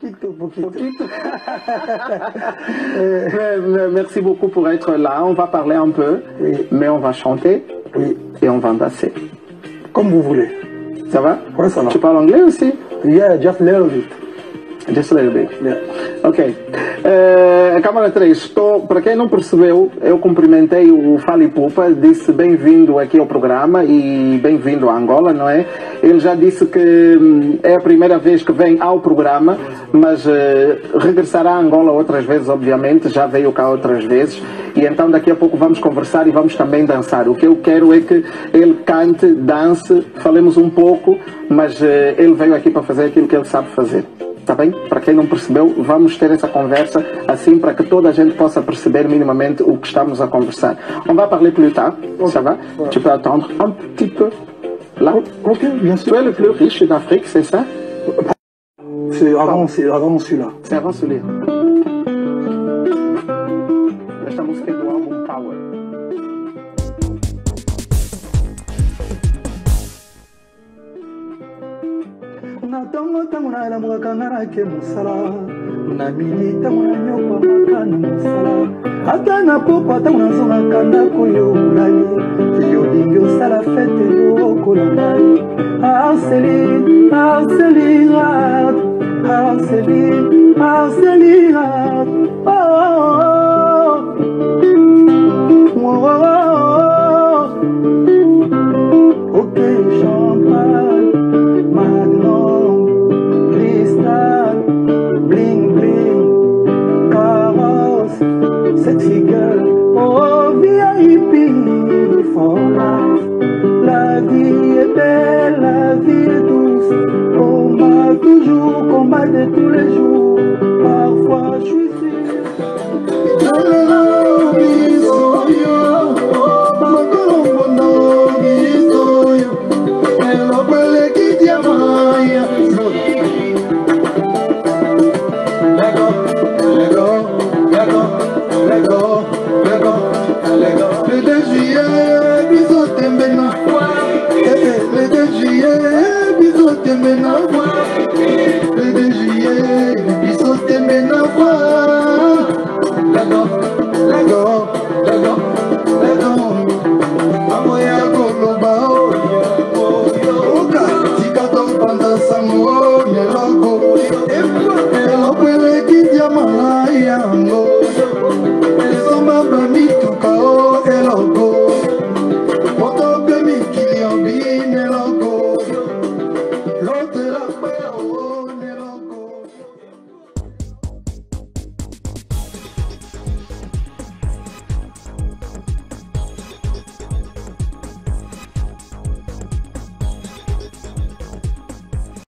Poquito. Merci beaucoup pour être là. On va parler un peu, Oui. mais on va chanter Oui. et on va danser. Comme vous voulez. Ça va? Ouais, ça va. Tu parles anglais aussi? Yeah, just a little bit. Just a little bit. Yeah. Ok. Câmara 3, para quem não percebeu, eu cumprimentei o Fala e Poupa, disse bem-vindo aqui ao programa e bem-vindo a Angola, não é? Ele já disse que é a primeira vez que vem ao programa, mas regressará a Angola outras vezes, obviamente, já veio cá outras vezes, e então daqui a pouco vamos conversar e vamos também dançar. O que eu quero é que ele cante, dance, falemos um pouco, mas ele veio aqui para fazer aquilo que ele sabe fazer. Tá bem? Para quem não percebeu, vamos ter essa conversa assim para que toda a gente possa perceber minimamente o que estamos a conversar. On va parler plus tard, ça va? Tu peux attendre un petit peu là? Ok, bien sûr. Tu es le plus riche d'Afrique, c'est ça? C'est avant celui-là. C'est avant celui. Esta música é do álbum Power. Na tango na lamuka ngara ke musala na mili tango na nyoko makana musala ata na popo tango na zona kanda koyo nani yo dingo sala fete yo kolangari Arcelina ok champagne Magnum Cristal Bling bling Carrosse Sexy girl oh VIP for life la vie est belle la vie